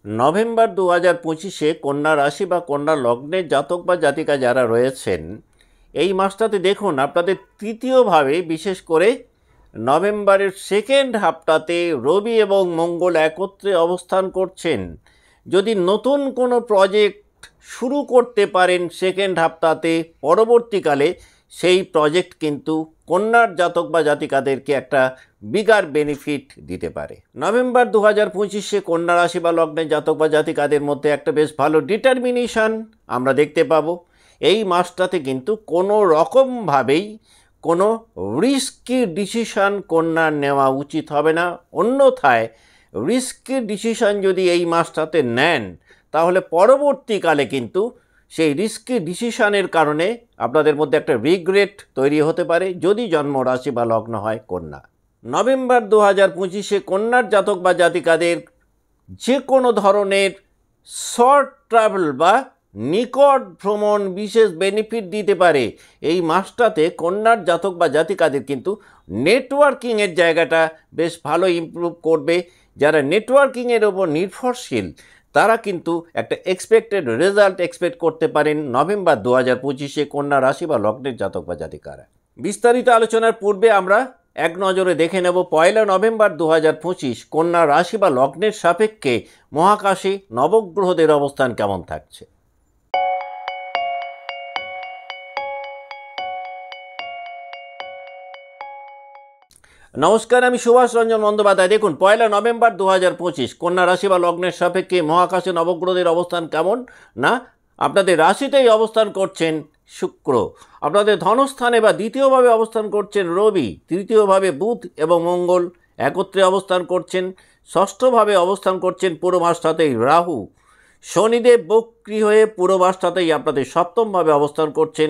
November 2025-এ কন্যা রাশি বা কন্যা লগ্নের জাতক বা জাতিকা যারা রয়েছেন, এই মাসটাতে দেখুন আপনাদের তৃতীয়ভাবে, বিশেষ করে নভেম্বরের সেকেন্ড হাফটাতে রবি এবং মঙ্গল একত্রে অবস্থান করছেন। যদি নতুন কোনো প্রজেক্ট শুরু করতে পারেন সেকেন্ড হাফটাতে, পরবর্তীকালে সেই প্রজেক্ট কিন্তু কন্যার জাতক বা জাতিকাদেরকে একটা বিগার বেনিফিট দিতে পারে। নভেম্বর 2025-এ কন্যা রাশি বা লগ্নের জাতক বা জাতিকাদের মধ্যে একটা বেশ ভালো ডিটারমিনেশন আমরা দেখতে পাবো। এই মাসটাতে কিন্তু কোনো রকমভাবেই কোনো রিস্কি ডিসিশন কন্যার নেওয়া উচিত হবে না। অন্যথায় রিস্কি ডিসিশন যদি এই মাসটাতে নেন, তাহলে পরবর্তীকালে কিন্তু সেই রিস্কি ডিসিশনের কারণে আপনাদের মধ্যে একটা রিগ্রেট তৈরি হতে পারে, যদি জন্ম রাশি বা লগ্ন হয় কন্যা। নভেম্বর 2025-এ কন্যার জাতক বা জাতিকাদের যে কোনো ধরনের শর্ট ট্রাভেল বা নিকট ভ্রমণ বিশেষ বেনিফিট দিতে পারে। এই মাসটাতে কন্যার জাতক বা জাতিকাদের কিন্তু নেটওয়ার্কিংয়ের জায়গাটা বেশ ভালো ইমপ্রুভ করবে। যারা নেটওয়ার্কিংয়ের ওপর নির্ভরশীল, তারা কিন্তু একটা এক্সপেক্টেড রেজাল্ট এক্সপেক্ট করতে পারেন নভেম্বর 2025-এ কন্যা রাশি বা লগ্নের জাতক বা জাতিকারা। বিস্তারিত আলোচনার পূর্বে আমরা এক নজরে দেখে নেব 1 নভেম্বর 2025 কন্যা রাশি বা লগ্নের সাপেক্ষে মহাকাশে নবগ্রহদের অবস্থান কেমন থাকছে। নমস্কার, আমি সুভাষ রঞ্জন বন্দ্যোপাধ্যায়। দেখুন 1 নভেম্বর 2025 কন্যা রাশি বা লগ্নের সাপেক্ষে মহাকাশে নবগ্রহদের অবস্থান কেমন না, আপনাদের রাশিতেই অবস্থান করছেন শুক্র, আপনাদের ধনস্থানে বা দ্বিতীয়ভাবে অবস্থান করছেন রবি, তৃতীয়ভাবে বুধ এবং মঙ্গল একত্রে অবস্থান করছেন, ষষ্ঠভাবে অবস্থান করছেন পুরো মাসটাতেই রাহু, শনিদেব বক্রী হয়ে পুরো মাসটাতেই আপনাদের সপ্তমভাবে অবস্থান করছেন,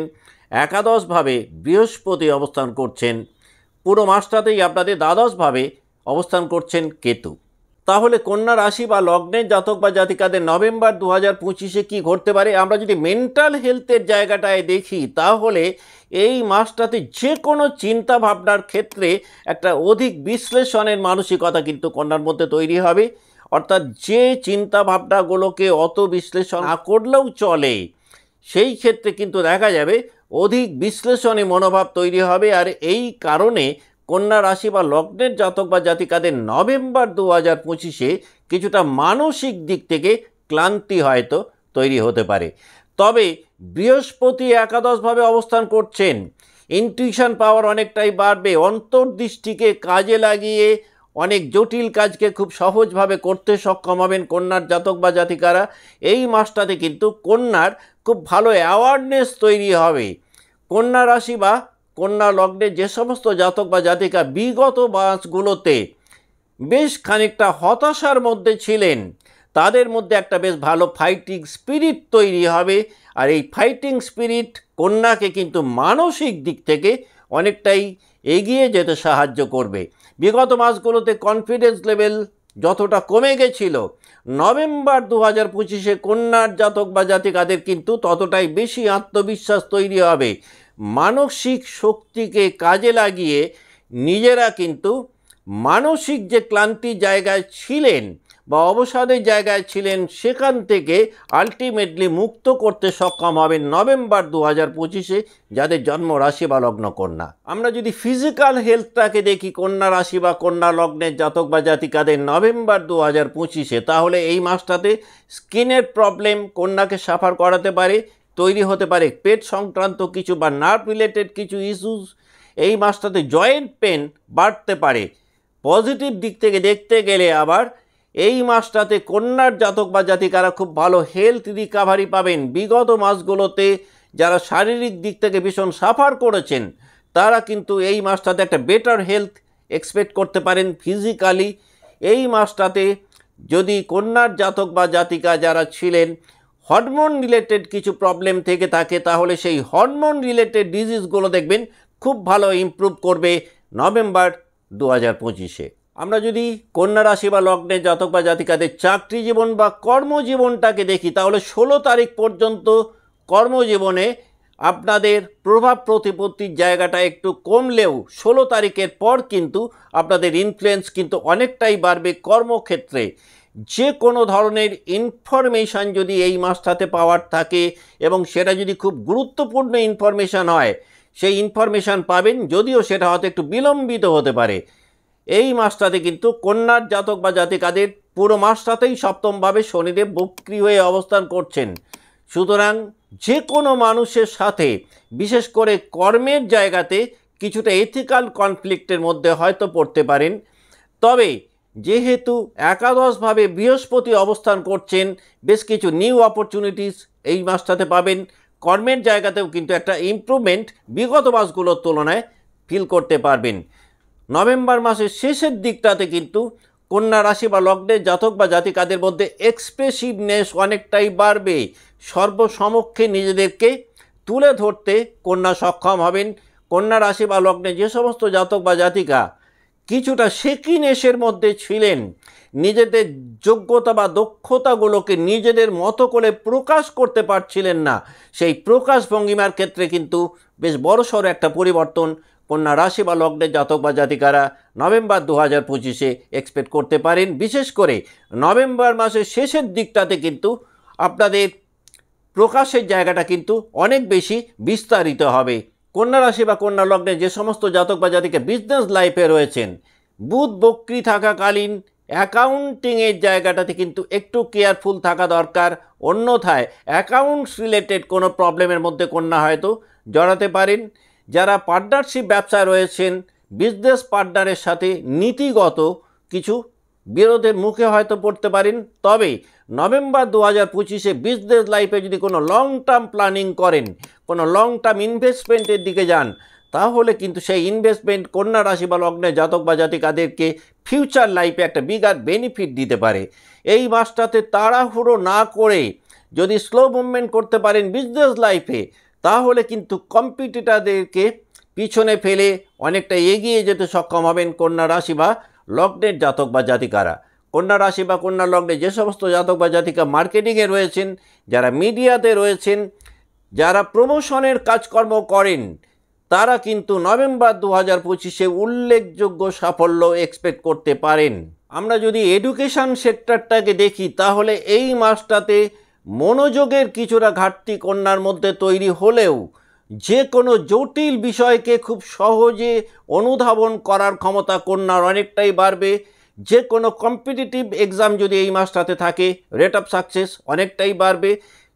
একাদশভাবে বৃহস্পতি অবস্থান করছেন, পুরো মাসটাতেই আপনাদের দ্বাদশভাবে অবস্থান করছেন কেতু। তাহলে কন্যা রাশি বা লগ্নের জাতক বা জাতিকাদের নভেম্বর 2025-এ কী ঘটতে পারে, আমরা যদি মেন্টাল হেলথের জায়গাটায় দেখি, তাহলে এই মাসটাতে যে কোনো চিন্তা ভাবনার ক্ষেত্রে একটা অধিক বিশ্লেষণের মানসিকতা কিন্তু কন্যার মধ্যে তৈরি হবে। অর্থাৎ যে চিন্তা ভাবনাগুলোকে অত বিশ্লেষণ না করলেও চলে, সেই ক্ষেত্রে কিন্তু দেখা যাবে অধিক বিশ্লেষণী মনোভাব তৈরি হবে। আর এই কারণে কন্যা রাশি বা লগ্নের জাতক বা জাতিকাদের নভেম্বর 2025-এ কিছুটা মানসিক দিক থেকে ক্লান্তি হয়তো তৈরি হতে পারে। তবে বৃহস্পতি একাদশভাবে অবস্থান করছেন, ইনটিউশন পাওয়ার অনেকটাই বাড়বে, অন্তর্দৃষ্টিকে কাজে লাগিয়ে অনেক জটিল কাজকে খুব সহজভাবে করতে সক্ষম হবেন কন্যার জাতক বা জাতিকারা। এই মাসটাতে কিন্তু কন্যার খুব ভালো অ্যাওয়ারনেস তৈরি হবে। কন্যা রাশি বা কন্যা লগ্নে যে সমস্ত জাতক বা জাতিকা বিগত মাসগুলোতে বেশ খানিকটা হতাশার মধ্যে ছিলেন, তাদের মধ্যে একটা বেশ ভালো ফাইটিং স্পিরিট তৈরি হবে। আর এই ফাইটিং স্পিরিট কন্যাকে কিন্তু মানসিক দিক থেকে অনেকটাই এগিয়ে যেতে সাহায্য করবে। বিগত মাসগুলোতে কনফিডেন্স লেভেল যতটা কমে গেছিল, নভেম্বর 2025-এ কন্যার জাতক বা জাতিকাদের কিন্তু ততটাই বেশি আত্মবিশ্বাস তৈরি হবে। মানসিক শক্তিকে কাজে লাগিয়ে নিজেরা কিন্তু মানসিক যে ক্লান্তির জায়গায় ছিলেন বা অবসাদের জায়গায় ছিলেন, সেখান থেকে আলটিমেটলি মুক্ত করতে সক্ষম হবেন নভেম্বর 2025-এ যাদের জন্ম রাশি বা লগ্ন কন্যা। আমরা যদি ফিজিক্যাল হেলথটাকে দেখি কন্যা রাশি বা কন্যা লগ্নের জাতক বা জাতিকাদের নভেম্বর 2025-এ, তাহলে এই মাসটাতে স্কিনের প্রবলেম কন্যাকে সাফার করাতে পারে, তৈরি হতে পারে পেট সংক্রান্ত কিছু বা নার্ভ রিলেটেড কিছু ইস্যুস। এই মাসটাতে জয়েন্ট পেন বাড়তে পারে। পজিটিভ দিক থেকে দেখতে গেলে আবার এই মাসটাতে কন্যার জাতক বা জাতিকারা খুব ভালো হেলথ রিকাভারি পাবেন। বিগত মাসগুলোতে যারা শারীরিক দিক থেকে ভীষণ সাফার করেছেন, তারা কিন্তু এই মাসটাতে একটা বেটার হেলথ এক্সপেক্ট করতে পারেন ফিজিক্যালি। এই মাসটাতে যদি কন্যার জাতক বা জাতিকা যারা ছিলেন হরমোন রিলেটেড কিছু প্রবলেম থেকে থাকে, তাহলে সেই হরমোন রিলেটেড ডিজিজগুলো দেখবেন খুব ভালো ইমপ্রুভ করবে নভেম্বর 2025-এ। আমরা যদি কন্যা রাশি বা লগ্নের জাতক বা জাতিকাদের চাকরি জীবন বা কর্মজীবনটাকে দেখি, তাহলে 16 তারিখ পর্যন্ত কর্মজীবনে আপনাদের প্রভাব প্রতিপত্তির জায়গাটা একটু কমলেও 16 তারিখের পর কিন্তু আপনাদের ইনফ্লুয়েন্স কিন্তু অনেকটাই বাড়বে কর্মক্ষেত্রে। যে কোনো ধরনের ইনফরমেশান যদি এই মাসটাতে পাওয়ার থাকে এবং সেটা যদি খুব গুরুত্বপূর্ণ ইনফরমেশান হয়, সেই ইনফরমেশান পাবেন, যদিও সেটা হয়তো একটু বিলম্বিত হতে পারে। এই মাসটাতে কিন্তু কন্যার জাতক বা জাতিকাদের পুরো মাসটাতেই সপ্তমভাবে শনিদেব বক্রী হয়ে অবস্থান করছেন। সুতরাং যে কোনো মানুষের সাথে, বিশেষ করে কর্মের জায়গাতে কিছুটা এথিক্যাল কনফ্লিক্টের মধ্যে হয়তো পড়তে পারেন। তবে যেহেতু একাদশভাবে বৃহস্পতি অবস্থান করছেন, বেশ কিছু নিউ অপরচুনিটিস এই মাসটাতে পাবেন। কর্মের জায়গাতেও কিন্তু একটা ইমপ্রুভমেন্ট বিগত মাসগুলোর তুলনায় ফিল করতে পারবেন। নভেম্বর মাসের শেষের দিকটাতে কিন্তু কন্যা রাশি বা লগ্নের জাতক বা জাতিকাদের মধ্যে এক্সপ্রেসিভনেস অনেকটাই বাড়বে। সর্বসমক্ষে নিজেদেরকে তুলে ধরতে কন্যা সক্ষম হবেন। কন্যা রাশি বা লগ্নে যে সমস্ত জাতক বা জাতিকা কিছুটা শেকিনেসের মধ্যে ছিলেন, নিজেদের যোগ্যতা বা দক্ষতাগুলোকে নিজেদের মতো করে প্রকাশ করতে পারছিলেন না, সেই প্রকাশ ভঙ্গিমার ক্ষেত্রে কিন্তু বেশ বড়সড় একটা পরিবর্তন কন্যা রাশি বা লগ্নের জাতক বা জাতিকারা নভেম্বর 2025-এ এক্সপেক্ট করতে পারেন। বিশেষ করে নভেম্বর মাসের শেষের দিকটাতে কিন্তু আপনাদের প্রকাশের জায়গাটা কিন্তু অনেক বেশি বিস্তারিত হবে। কন্যা রাশি বা কন্যা লগ্নে যে সমস্ত জাতক বা জাতিকা বিজনেস লাইফে রয়েছেন, বুধ বক্রী থাকাকালীন অ্যাকাউন্টিংয়ের জায়গাটাতে কিন্তু একটু কেয়ারফুল থাকা দরকার। অন্যথায় অ্যাকাউন্টস রিলেটেড কোনো প্রবলেমের মধ্যে কন্যা হয়তো জড়াতে পারেন। যারা পার্টনারশিপ ব্যবসায় রয়েছেন, বিজনেস পার্টনারের সাথে নীতিগত কিছু বিরোধের মুখে হয়তো পড়তে পারেন। তবে নভেম্বর 2025-এ বিজনেস লাইফে যদি কোনো লং টার্ম প্ল্যানিং করেন, কোনো লং টার্ম ইনভেস্টমেন্টের দিকে যান, তাহলে কিন্তু সেই ইনভেস্টমেন্ট কন্যা রাশি বা লগ্নের জাতক বা জাতিকাদেরকে ফিউচার লাইফে একটা বিগার বেনিফিট দিতে পারে। এই মাসটাতে তাড়াহুড়ো না করে যদি স্লো মুভমেন্ট করতে পারেন বিজনেস লাইফে, তাহলে কিন্তু কম্পিটিটরদেরকে পিছনে ফেলে অনেকটা এগিয়ে যেতে সক্ষম হবেন কন্যা রাশি বা লগ্নের জাতক বা জাতিকারা। কন্যা রাশি বা কন্যা লগ্নে যে সমস্ত জাতক বা জাতিকা মার্কেটিংয়ে রয়েছেন, যারা মিডিয়াতে রয়েছেন, যারা প্রমোশনের কাজকর্ম করেন, তারা কিন্তু নভেম্বর 2025-এ উল্লেখযোগ্য সাফল্য এক্সপেক্ট করতে পারেন। আমরা যদি এডুকেশন সেক্টরটাকে দেখি, তাহলে এই মাসটাতে মনোযোগের কিছুটা ঘাটতি কন্যার মধ্যে তৈরি হলেও যে কোনো জটিল বিষয়কে খুব সহজে অনুধাবন করার ক্ষমতা কন্যার অনেকটাই বাড়বে। যে কোনো কম্পিটিটিভ এক্সাম যদি এই মাসটাতে থাকে, রেট অফ সাকসেস অনেকটাই বাড়বে।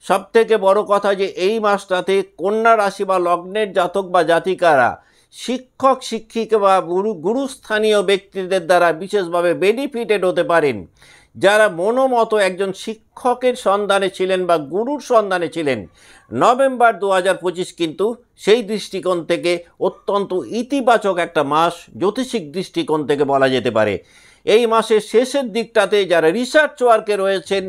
সবথেকে বড় কথা যে এই মাসটাতে কন্যা রাশি বা লগ্নের জাতক বা জাতিকারা শিক্ষক শিক্ষিকা বা গুরুস্থানীয় ব্যক্তিদের দ্বারা বিশেষভাবে বেনিফিটেড হতে পারেন। যারা মনোমতো একজন শিক্ষকের সন্ধানে ছিলেন বা গুরুর সন্ধানে ছিলেন, নভেম্বর 2025 কিন্তু সেই দৃষ্টিকোণ থেকে অত্যন্ত ইতিবাচক একটা মাস জ্যোতিষিক দৃষ্টিকোণ থেকে বলা যেতে পারে। এই মাসের শেষের দিকটাতে যারা রিসার্চ ওয়ার্কে রয়েছেন,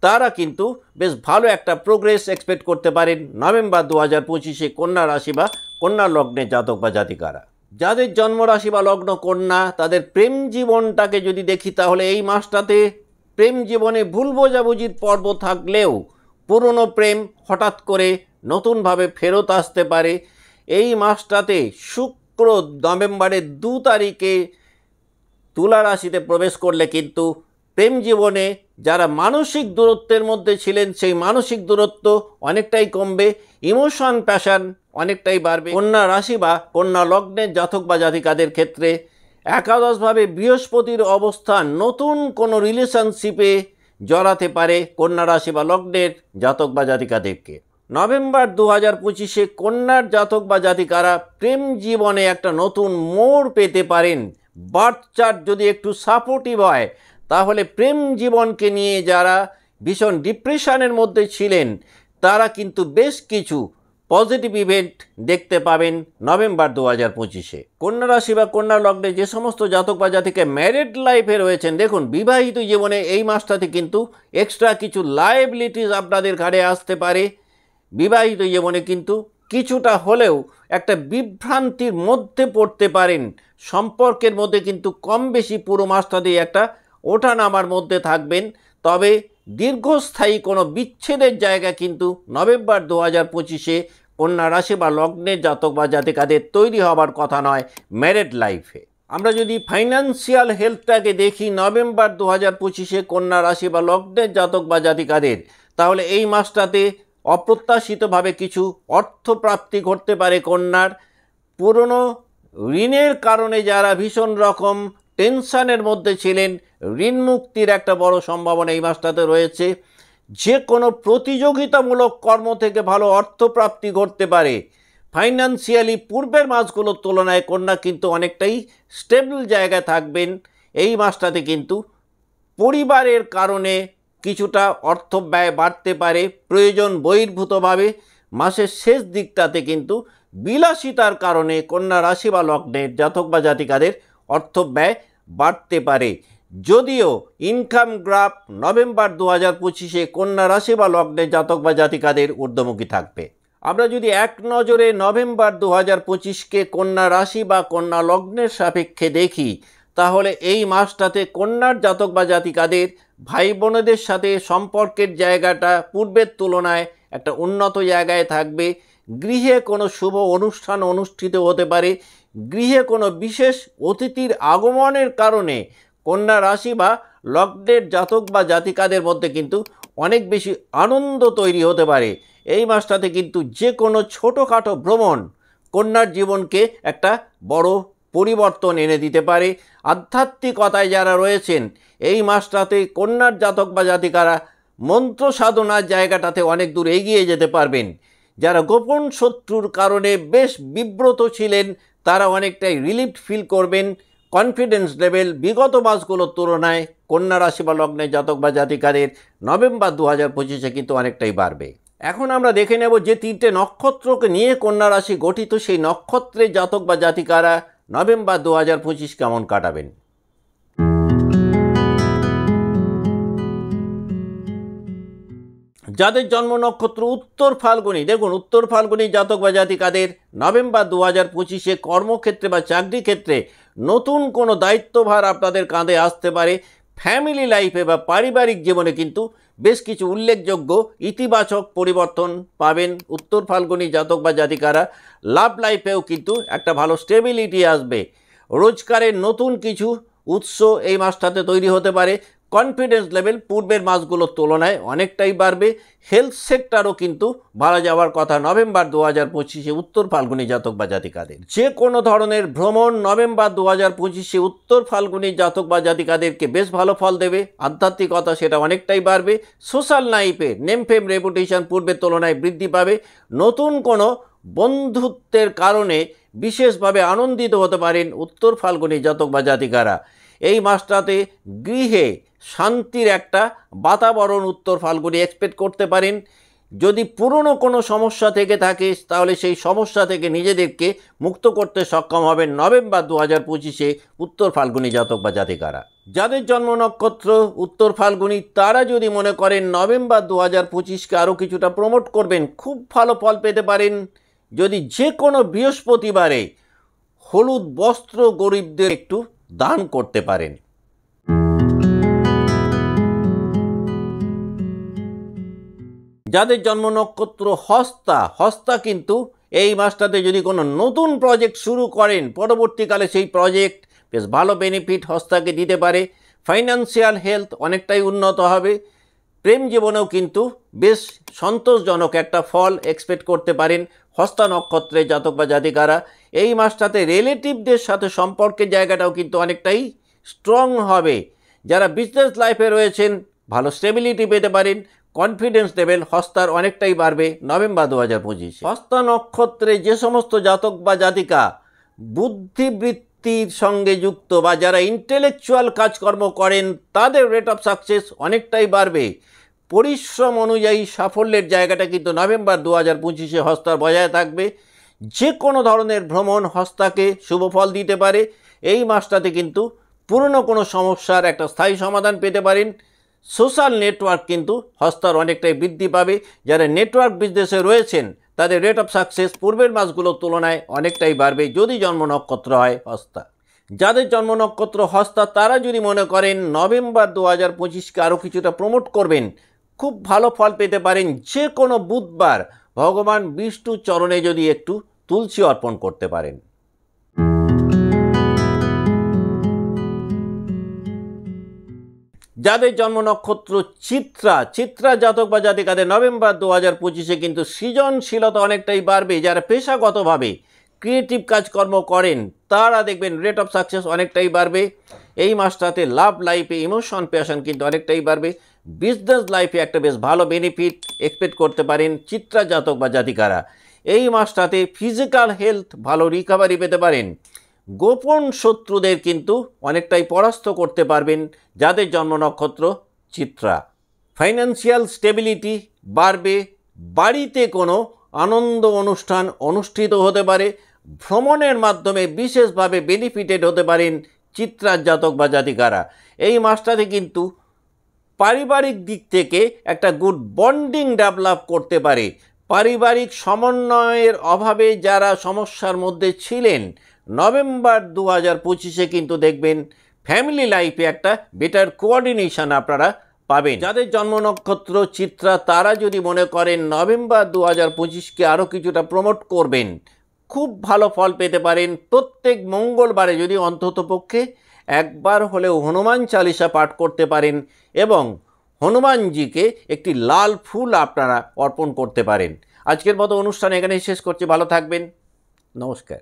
তারা কিন্তু বেশ ভালো একটা প্রোগ্রেস এক্সপেক্ট করতে পারেন নভেম্বর 2025-এ কন্যা রাশি বা কন্যা লগ্নের জাতক বা জাতিকারা। যাদের জন্মরাশি বা লগ্ন কন্যা, তাদের প্রেম জীবনটাকে যদি দেখি, তাহলে এই মাসটাতে প্রেম জীবনে ভুল বোঝাবুঝির পর্ব থাকলেও পুরনো প্রেম হঠাৎ করে নতুনভাবে ফেরত আসতে পারে। এই মাসটাতে শুক্র নভেম্বরের 2 তারিখে তুলা রাশিতে প্রবেশ করলে কিন্তু প্রেম জীবনে যারা মানসিক দূরত্বের মধ্যে ছিলেন, সেই মানসিক দূরত্ব অনেকটাই কমবে, ইমোশন প্যাশন অনেকটাই বাড়বে। কন্যা রাশি বা কন্যা লগ্নের জাতক বা জাতিকাদের ক্ষেত্রে একাদশভাবে বৃহস্পতির অবস্থান নতুন কোনো রিলেশনশিপে জড়াতে পারে কন্যা রাশি বা লগ্নের জাতক বা জাতিকাদেরকে। নভেম্বর 2025-এ কন্যার জাতক বা জাতিকারা প্রেম জীবনে একটা নতুন মোড় পেতে পারেন। বার্থ চার্ট যদি একটু সাপোর্টিভ হয়, তাহলে প্রেম জীবনকে নিয়ে যারা ভীষণ ডিপ্রেশনের মধ্যে ছিলেন, তারা কিন্তু বেশ কিছু পজিটিভ ইভেন্ট দেখতে পাবেন নভেম্বর 2025-এ। কন্যা রাশি বা কন্যা লগ্নে যে সমস্ত জাতক বা জাতিকা ম্যারিড লাইফে রয়েছেন, দেখুন বিবাহিত জীবনে এই মাসটাতে কিন্তু এক্সট্রা কিছু লায়াবিলিটিস আপনাদের ঘাড়ে আসতে পারে। বিবাহিত জীবনে কিন্তু কিছুটা হলেও একটা বিভ্রান্তির মধ্যে পড়তে পারেন। সম্পর্কের মধ্যে কিন্তু কম বেশি পুরো মাসটাতেই একটা ওঠানামার মধ্যে থাকবেন। তবে দীর্ঘস্থায়ী কোনো বিচ্ছেদের জায়গা কিন্তু নভেম্বর 2025-এ কন্যা রাশি বা লগ্নের জাতক বা জাতিকাদের তৈরি হবার কথা নয় ম্যারিড লাইফে। আমরা যদি ফাইন্যান্সিয়াল হেলথটাকে দেখি নভেম্বর 2025-এ কন্যা রাশি বা লগ্নের জাতক বা জাতিকাদের, তাহলে এই মাসটাতে অপ্রত্যাশিতভাবে কিছু অর্থপ্রাপ্তি ঘটতে পারে কন্যার। পুরনো ঋণের কারণে যারা ভীষণ রকম টেনশনের মধ্যে ছিলেন, ঋণ মুক্তির একটা বড় সম্ভাবনা এই মাসটাতে রয়েছে। যে কোনো প্রতিযোগিতামূলক কর্ম থেকে ভালো অর্থপ্রাপ্তি ঘটতে পারে। ফাইন্যান্সিয়ালি পূর্বের মাসগুলোর তুলনায় কন্যা কিন্তু অনেকটাই স্টেবল জায়গায় থাকবেন। এই মাসটাতে কিন্তু পরিবারের কারণে কিছুটা অর্থ ব্যয় বাড়তে পারে প্রয়োজন বহির্ভূতভাবে। মাসের শেষ দিকটাতে কিন্তু বিলাসিতার কারণে কন্যা রাশি বা লগ্নের জাতক বা জাতিকাদের অর্থ ব্যয় বাড়তে পারে। যদিও ইনকাম গ্রাফ নভেম্বর 2025-এ কন্যা রাশি বা লগ্নের জাতক বা জাতিকাদের ঊর্ধ্বমুখী থাকবে। আমরা যদি এক নজরে নভেম্বর 2025-কে কন্যা রাশি বা কন্যা লগ্নের সাপেক্ষে দেখি, তাহলে এই মাসটাতে কন্যার জাতক বা জাতিকাদের ভাই বোনেদের সাথে সম্পর্কের জায়গাটা পূর্বের তুলনায় একটা উন্নত জায়গায় থাকবে। গৃহে কোনো শুভ অনুষ্ঠান অনুষ্ঠিত হতে পারে। গৃহে কোনো বিশেষ অতিথির আগমনের কারণে কন্যা রাশি বা লগ্নের জাতক বা জাতিকাদের মধ্যে কিন্তু অনেক বেশি আনন্দ তৈরি হতে পারে। এই মাসটাতে কিন্তু যে কোনো ছোটোখাটো ভ্রমণ কন্যার জীবনকে একটা বড় পরিবর্তন এনে দিতে পারে। আধ্যাত্মিকতায় যারা রয়েছেন, এই মাসটাতে কন্যার জাতক বা জাতিকারা মন্ত্র সাধনার জায়গাটাতে অনেক দূর এগিয়ে যেতে পারবেন। যারা গোপন শত্রুর কারণে বেশ বিব্রত ছিলেন, তারা অনেকটাই রিলিফ ফিল করবেন। কনফিডেন্স লেভেল বিগত মাসগুলোর তুলনায় কন্যা রাশি বা লগ্নের জাতক বা জাতিকাদের নভেম্বর 2025-এ কিন্তু অনেকটাই বাড়বে। এখন আমরা দেখে নেব যে 3টে নক্ষত্রকে নিয়ে কন্যা রাশি গঠিত, সেই নক্ষত্রের জাতক বা জাতিকারা নভেম্বর 2025 কেমন কাটাবেন। যাদের জন্ম নক্ষত্র উত্তর ফাল্গুনী, দেখুন উত্তর ফাল্গুনী জাতক বা জাতিকাদের নভেম্বর 2025-এ কর্মক্ষেত্রে বা চাকরি ক্ষেত্রে নতুন কোনো দায়িত্বভার আপনাদের কাঁধে আসতে পারে। ফ্যামিলি লাইফে বা পারিবারিক জীবনে কিন্তু বেশ কিছু উল্লেখযোগ্য ইতিবাচক পরিবর্তন পাবেন উত্তর ফাল্গুনী জাতক বা জাতিকারা। লাভ লাইফেও কিন্তু একটা ভালো স্টেবিলিটি আসবে। রোজগারের নতুন কিছু উৎস এই মাসটাতে তৈরি হতে পারে। কনফিডেন্স লেভেল পূর্বের মাসগুলোর তুলনায় অনেকটাই বাড়বে। হেলথ সেক্টরও কিন্তু ভালো যাওয়ার কথা নভেম্বর 2025-এ উত্তর ফাল্গুনী জাতক বা জাতিকাদের। যে কোনো ধরনের ভ্রমণ নভেম্বর 2025-এ উত্তর ফাল্গুনী জাতক বা জাতিকাদেরকে বেশ ভালো ফল দেবে। আধ্যাত্মিকতা সেটা অনেকটাই বাড়বে। সোশ্যাল লাইফে নেম ফেম রেপুটেশন পূর্বের তুলনায় বৃদ্ধি পাবে। নতুন কোনো বন্ধুত্বের কারণে বিশেষভাবে আনন্দিত হতে পারেন উত্তর ফাল্গুনী জাতক বা জাতিকারা। এই মাসটাতে গৃহে শান্তির একটা বাতাবরণ উত্তর ফাল্গুনী এক্সপেক্ট করতে পারেন। যদি পুরনো কোনো সমস্যা থেকে থাকে, তাহলে সেই সমস্যা থেকে নিজেদেরকে মুক্ত করতে সক্ষম হবেন নভেম্বর 2025-এ উত্তর ফাল্গুনী জাতক বা জাতিকারা। যাদের জন্ম নক্ষত্র উত্তর ফাল্গুনী, তারা যদি মনে করেন নভেম্বর 2025-কে আরও কিছুটা প্রমোট করবেন, খুব ভালো ফল পেতে পারেন যদি যে কোনো বৃহস্পতিবারে হলুদ বস্ত্র গরিবদের একটু দান করতে পারেন। যাদের জন্ম নক্ষত্র হস্তা কিন্তু এই মাসটাতে যদি কোনো নতুন প্রজেক্ট শুরু করেন, পরবর্তীকালে সেই প্রজেক্ট বেশ ভালো বেনিফিট হস্তাকে দিতে পারে। ফাইন্যান্সিয়াল হেলথ অনেকটাই উন্নত হবে। প্রেম জীবনেও কিন্তু বেশ সন্তোষজনক একটা ফল এক্সপেক্ট করতে পারেন হস্তা নক্ষত্রের জাতক বা জাতিকারা। এই মাসটাতে রিলেটিভদের সাথে সম্পর্কের জায়গাটাও কিন্তু অনেকটাই স্ট্রং হবে। যারা বিজনেস লাইফে রয়েছেন ভালো স্টেবিলিটি পেতে পারেন। কনফিডেন্স লেভেল হস্তার অনেকটাই বাড়বে নভেম্বর 2025-এ। হস্তা নক্ষত্রে যে সমস্ত জাতক বা জাতিকা বুদ্ধিবৃত্তির সঙ্গে যুক্ত বা যারা ইন্টেলেকচুয়াল কাজকর্ম করেন, তাদের রেট অফ সাকসেস অনেকটাই বাড়বে। পরিশ্রম অনুযায়ী সাফল্যের জায়গাটা কিন্তু নভেম্বর 2025-এ হস্তার বজায় থাকবে। যে কোনো ধরনের ভ্রমণ হস্তাকে শুভ ফল দিতে পারে। এই মাসটাতে কিন্তু পুরনো কোনো সমস্যার একটা স্থায়ী সমাধান পেতে পারেন। সোশ্যাল নেটওয়ার্ক কিন্তু হস্তার অনেকটাই বৃদ্ধি পাবে। যারা নেটওয়ার্ক বিজনেসে রয়েছেন, তাদের রেট অফ সাকসেস পূর্বের মাসগুলোর তুলনায় অনেকটাই বাড়বে যদি জন্ম নক্ষত্র হয় হস্তা। যাদের জন্ম নক্ষত্র হস্তা, তারা যদি মনে করেন নভেম্বর 2025-কে আরও কিছুটা প্রমোট করবেন, খুব ভালো ফল পেতে পারেন যে কোনো বুধবার ভগবান বিষ্ণু চরণে যদি একটু তুলসী অর্পণ করতে পারেন। যাদের জন্ম নক্ষত্র চিত্রা জাতক বা জাতিকাদের নভেম্বর 2025-এ কিন্তু সৃজনশীলতা অনেকটাই বাড়বে। যারা পেশাগতভাবে ক্রিয়েটিভ কাজকর্ম করেন তারা দেখবেন রেট অফ সাকসেস অনেকটাই বাড়বে। এই মাসটাতে লাভ লাইফে ইমোশন প্যাশন কিন্তু অনেকটাই বাড়বে। বিজনেস লাইফে একটা বেশ ভালো বেনিফিট এক্সপেক্ট করতে পারেন চিত্রা জাতক বা জাতিকারা। এই মাসটাতে ফিজিক্যাল হেলথ ভালো রিকভারি পেতে পারেন। গোপন শত্রুদের কিন্তু অনেকটাই পরাস্ত করতে পারবেন যাদের জন্ম নক্ষত্র চিত্রা। ফাইন্যান্সিয়াল স্টেবিলিটি বাড়বে। বাড়িতে কোনো আনন্দ অনুষ্ঠান অনুষ্ঠিত হতে পারে। ভ্রমণের মাধ্যমে বিশেষভাবে বেনিফিটেড হতে পারেন চিত্রার জাতক বা জাতিকারা। এই মাসটাতে কিন্তু পারিবারিক দিক থেকে একটা গুড বন্ডিং ডেভেলপ করতে পারে। পারিবারিক সমন্বয়ের অভাবে যারা সমস্যার মধ্যে ছিলেন নভেম্বর 2025-এ কিন্তু দেখবেন ফ্যামিলি লাইফে একটা বেটার কোঅর্ডিনেশন আপনারা পাবেন। যাদের জন্ম নক্ষত্র চিত্রা তারা যদি মনে করেন নভেম্বর 2025-কে আরও কিছুটা প্রমোট করবেন, খুব ভালো ফল পেতে পারেন। প্রত্যেক মঙ্গলবারে যদি অন্ততপক্ষে একবার হলেও হনুমান চালিসা পাঠ করতে পারেন এবং হনুমানজিকে একটি লাল ফুল আপনারা অর্পণ করতে পারেন। আজকের মতো অনুষ্ঠান এখানেই শেষ করছি। ভালো থাকবেন। নমস্কার।